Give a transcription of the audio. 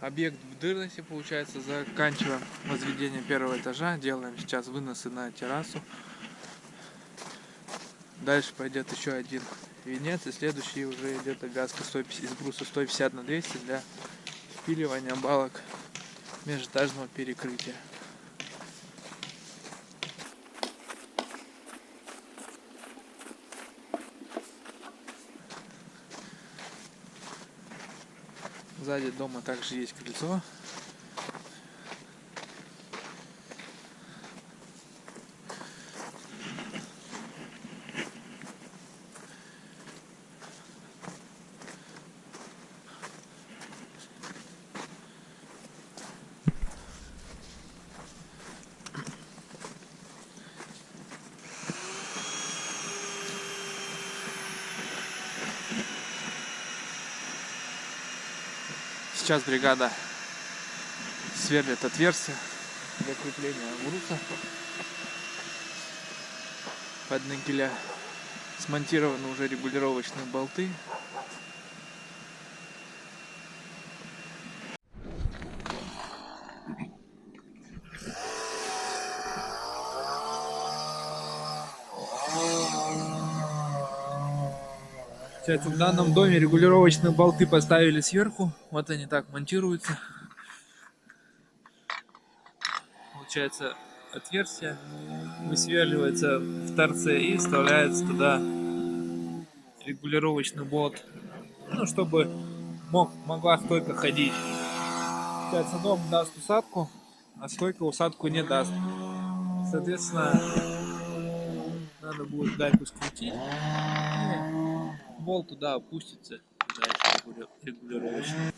Объект в Дырносе, получается, заканчиваем возведение первого этажа, делаем сейчас выносы на террасу. Дальше пойдет еще один венец, и следующий уже идет обвязка из бруса 150 на 200 для впиливания балок межэтажного перекрытия. Сзади дома также есть крыльцо. Сейчас бригада сверлит отверстие для крепления бруса под нагеля. Смонтированы уже регулировочные болты. Получается, в данном доме регулировочные болты поставили сверху. Вот они так монтируются. Получается, отверстие высверливается в торце и вставляется туда регулировочный болт, ну, чтобы могла стойка ходить. Получается, дом даст усадку, а стойка усадку не даст. Соответственно, надо будет гайку скрутить, и болт туда опустится, дальше регулировочный.